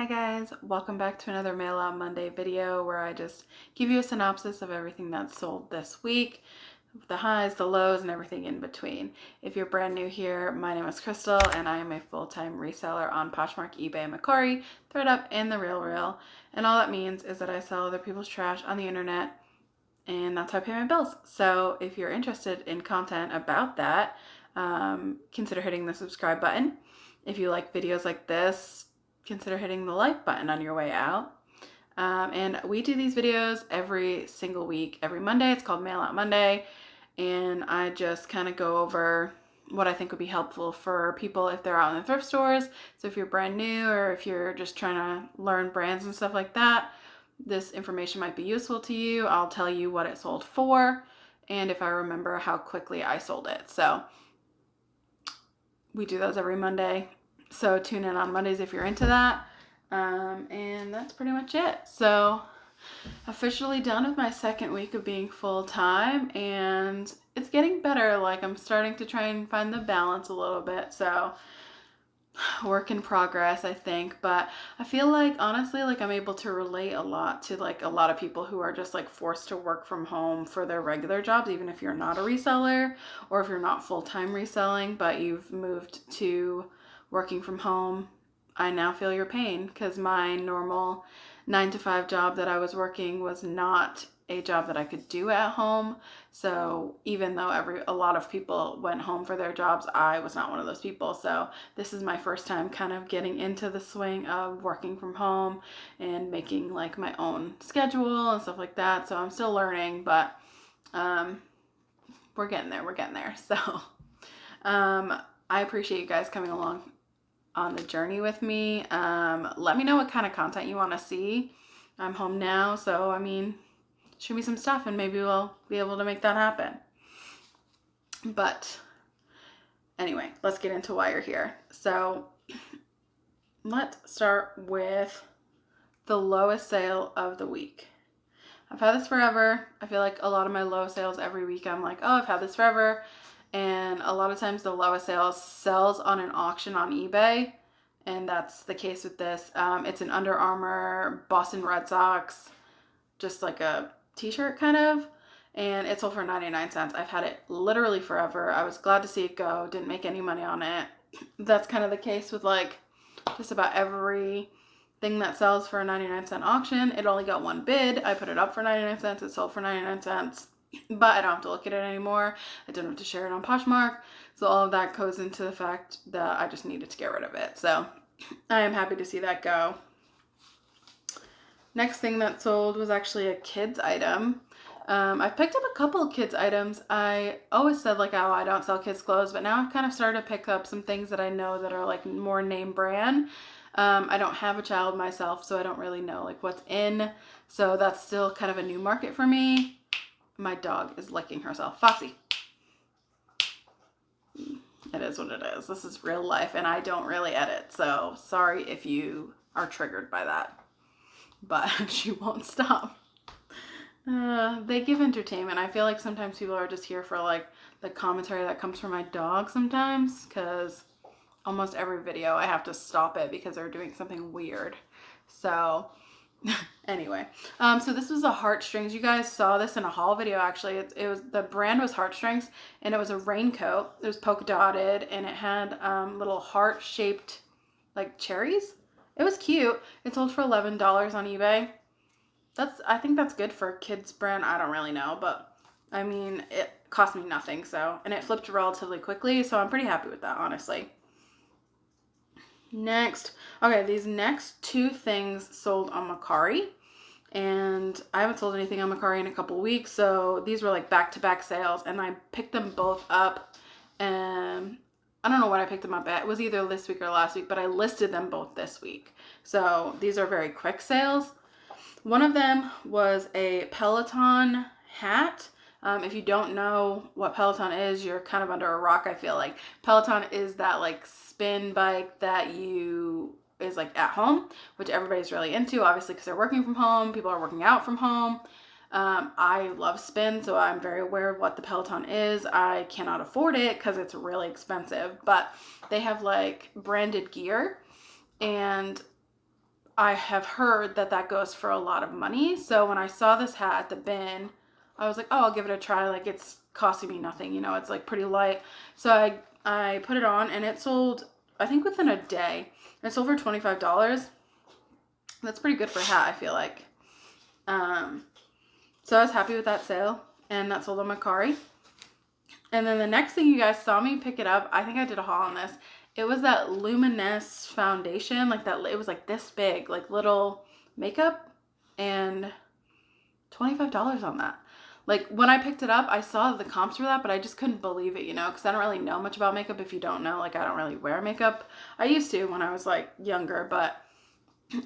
Hi guys, welcome back to another Mail Out Monday video where I just give you a synopsis of everything that's sold this week, the highs, the lows, and everything in between. If you're brand new here, my name is Crystal and I am a full-time reseller on Poshmark, eBay, Makari, ThredUp, and The RealReal. And all that means is that I sell other people's trash on the internet and that's how I pay my bills. So if you're interested in content about that, consider hitting the subscribe button. If you like videos like this, consider hitting the like button on your way out. And we do these videos every single week, every Monday. It's called Mail Out Monday. And I just kind of go over what I think would be helpful for people if they're out in the thrift stores. So if you're brand new or if you're just trying to learn brands and stuff like that, this information might be useful to you. I'll tell you what it sold for and if I remember how quickly I sold it. So we do those every Monday. So tune in on Mondays if you're into that. And that's pretty much it. So officially done with my second week of being full-time and it's getting better. Like I'm starting to try and find the balance a little bit. So work in progress, I think, but I feel like honestly like I'm able to relate a lot to like a lot of people who are just like forced to work from home for their regular jobs, even if you're not a reseller or if you're not full-time reselling but you've moved to working from home. I now feel your pain because my normal 9 to 5 job that I was working was not a job that I could do at home. So even though a lot of people went home for their jobs, I was not one of those people. So this is my first time kind of getting into the swing of working from home and making like my own schedule and stuff like that. So I'm still learning, but we're getting there. We're getting there. So I appreciate you guys coming along on the journey with me. Let me know what kind of content you want to see. I'm home now, so I mean, show me some stuff and maybe we'll be able to make that happen. But anyway, let's get into why you're here. So let's start with the lowest sale of the week. I've had this forever. I feel like a lot of my low sales every week, I'm like, oh, I've had this forever. And a lot of times the lowest sales sells on an auction on eBay. And that's the case with this. It's an Under Armour Boston Red Sox, just like a t-shirt kind of. And it sold for 99 cents. I've had it literally forever. I was glad to see it go. Didn't make any money on it. That's kind of the case with like just about every thing that sells for a 99-cent auction. It only got one bid. I put it up for 99 cents. It sold for 99 cents. But I don't have to look at it anymore. I don't have to share it on Poshmark. So all of that goes into the fact that I just needed to get rid of it. So I am happy to see that go. Next thing that sold was actually a kids item. I picked up a couple of kids items. I always said like, oh, I don't sell kids clothes, but now I've kind of started to pick up some things that I know that are like more name brand. I don't have a child myself, so I don't really know like what's in. So that's still kind of a new market for me. My dog is licking herself. Foxy. It is what it is. This is real life and I don't really edit. So sorry if you are triggered by that. But she won't stop. They give entertainment. I feel like sometimes people are just here for like the commentary that comes from my dog sometimes because almost every video I have to stop it because they're doing something weird. So anyway, so this was a heartstrings. You guys saw this in a haul video actually. It was, the brand was Heartstrings and it was a raincoat. It was polka dotted and it had little heart shaped like cherries. It was cute. It sold for $11 on eBay. I think that's good for a kids brand. I don't really know, but I mean, it cost me nothing. So, and it flipped relatively quickly. So I'm pretty happy with that, honestly. Next, okay, these next two things sold on Makari, and I haven't sold anything on Makari in a couple weeks, so these were like back-to-back sales, and I picked them both up, and I don't know when I picked them up at. It was either this week or last week, but I listed them both this week. So these are very quick sales. One of them was a Peloton hat. If you don't know what Peloton is, you're kind of under a rock, I feel like. Peloton is that like spin bike that is like at home, which everybody's really into, obviously, because they're working from home. People are working out from home. I love spin, so I'm very aware of what the Peloton is. I cannot afford it because it's really expensive, but they have like branded gear, and I have heard that that goes for a lot of money. So when I saw this hat at the bin, I was like, oh, I'll give it a try. Like, it's costing me nothing, you know, it's like pretty light. So I put it on and it sold, I think within a day. It sold for $25. That's pretty good for a hat, I feel like. So I was happy with that sale, and that sold on Makari. And then the next thing you guys saw me pick it up, I think I did a haul on this. It was that luminous foundation, like that. It was like this big, like little makeup, and $25 on that. Like when I picked it up, I saw the comps for that, but I just couldn't believe it, you know, because I don't really know much about makeup. If you don't know, like I don't really wear makeup. I used to when I was like younger, but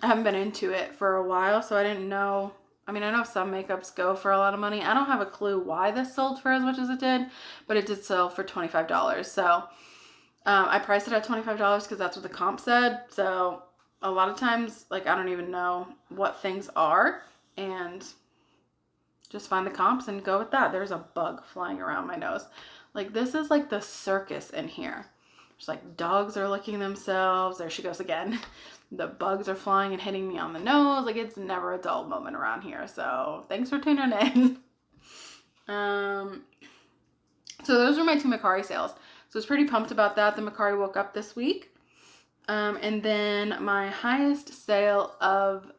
I haven't been into it for a while, so I didn't know. I mean, I know some makeups go for a lot of money. I don't have a clue why this sold for as much as it did, but it did sell for $25. So I priced it at $25 because that's what the comp said. So a lot of times, like I don't even know what things are, and just find the comps and go with that. There's a bug flying around my nose. Like this is like the circus in here. There's like dogs are licking themselves. There she goes again. The bugs are flying and hitting me on the nose. Like it's never a dull moment around here. So thanks for tuning in. So those were my 2 Makari sales. So I was pretty pumped about that. The Makari woke up this week. And then my highest sale of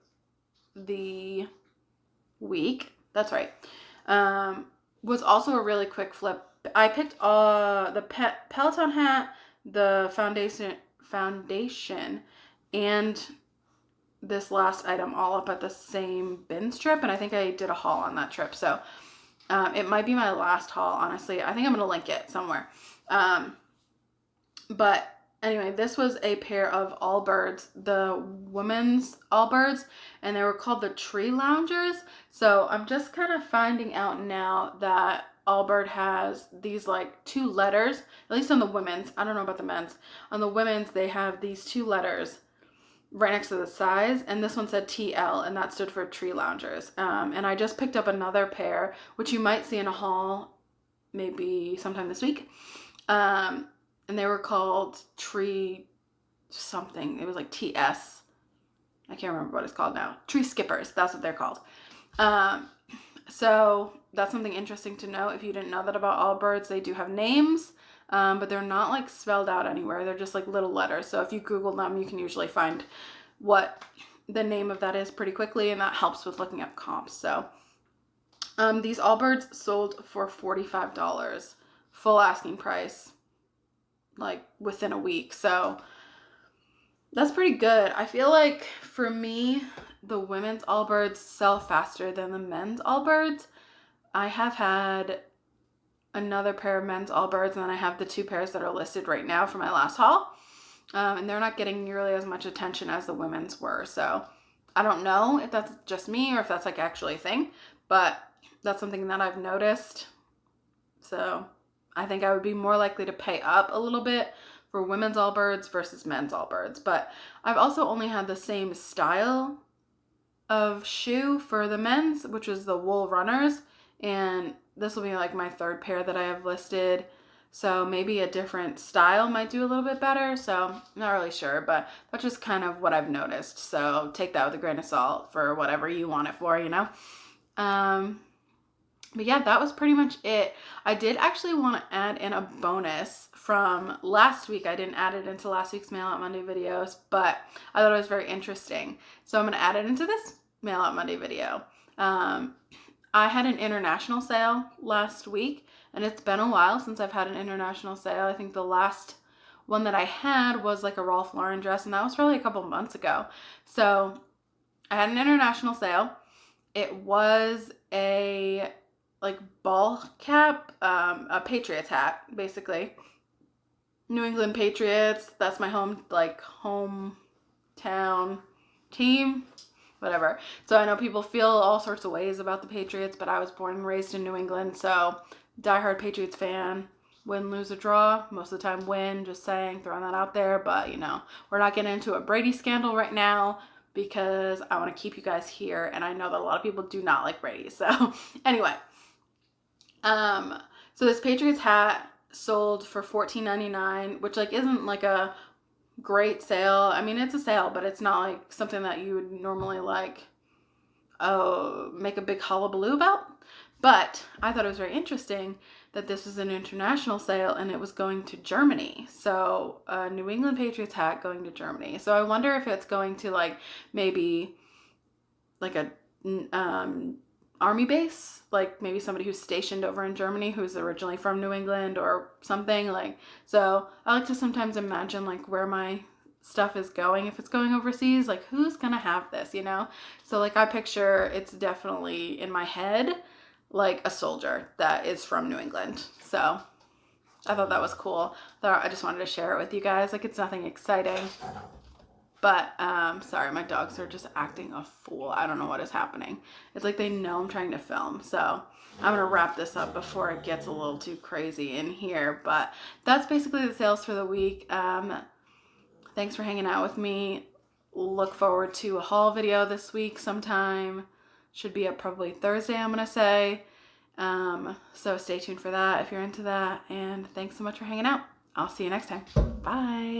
the week, that's right, was also a really quick flip. I picked the Peloton hat, the foundation, and this last item all up at the same bin strip, and I think I did a haul on that trip. So it might be my last haul, honestly. I think I'm gonna link it somewhere. But anyway, this was a pair of Allbirds, the women's Allbirds, and they were called the Tree Loungers. So I'm just kind of finding out now that Allbird has these like 2 letters, at least on the women's. I don't know about the men's. On the women's, they have these 2 letters right next to the size, and this one said TL, and that stood for Tree Loungers. And I just picked up another pair, which you might see in a haul maybe sometime this week. And they were called Tree something. It was like TS. I can't remember what it's called now. Tree Skippers. That's what they're called. So that's something interesting to know. If you didn't know that about Allbirds, they do have names, but they're not like spelled out anywhere. They're just like little letters. So if you Google them, you can usually find what the name of that is pretty quickly, and that helps with looking up comps. So these Allbirds sold for $45, full asking price, like within a week. So that's pretty good. I feel like for me, the women's Allbirds sell faster than the men's Allbirds. I have had another pair of men's Allbirds, and then I have the 2 pairs that are listed right now for my last haul. And they're not getting nearly as much attention as the women's were. So I don't know if that's just me or if that's like actually a thing, but that's something that I've noticed. So I think I would be more likely to pay up a little bit for women's Allbirds versus men's Allbirds. But I've also only had the same style of shoe for the men's, which is the wool runners. And this will be like my 3rd pair that I have listed. So maybe a different style might do a little bit better. So I'm not really sure, but that's just kind of what I've noticed. So take that with a grain of salt for whatever you want it for, you know? But yeah, that was pretty much it. I did actually want to add in a bonus from last week. I didn't add it into last week's Mail Out Monday videos, but I thought it was very interesting. So I'm going to add it into this Mail Out Monday video. I had an international sale last week, and it's been a while since I've had an international sale. I think the last one that I had was like a Ralph Lauren dress, and that was probably a couple months ago. So I had an international sale. It was a like ball cap, a Patriots hat, basically. New England Patriots. That's my hometown team, whatever. So I know people feel all sorts of ways about the Patriots, but I was born and raised in New England, so diehard Patriots fan. Win, lose, or draw. Most of the time win, just saying, throwing that out there. But, you know, we're not getting into a Brady scandal right now because I want to keep you guys here, and I know that a lot of people do not like Brady. So anyway, so this Patriots hat sold for $14.99, which like isn't like a great sale. I mean, it's a sale, but it's not like something that you would normally like, oh, make a big hullabaloo about. But I thought it was very interesting that this was an international sale and it was going to Germany. So a New England Patriots hat going to Germany. So I wonder if it's going to like maybe like a army base, like maybe somebody who's stationed over in Germany who's originally from New England or something. Like, so I like to sometimes imagine like where my stuff is going. If it's going overseas, like who's gonna have this, you know? So like I picture it's definitely in my head like a soldier that is from New England. So I thought that was cool. I just wanted to share it with you guys. Like, it's nothing exciting, but sorry, my dogs are just acting a fool. I don't know what is happening. It's like they know I'm trying to film. So I'm gonna wrap this up before it gets a little too crazy in here. But that's basically the sales for the week. Thanks for hanging out with me. Look forward to a haul video this week sometime. Should be up probably Thursday, I'm gonna say. So stay tuned for that if you're into that. And thanks so much for hanging out. I'll see you next time. Bye.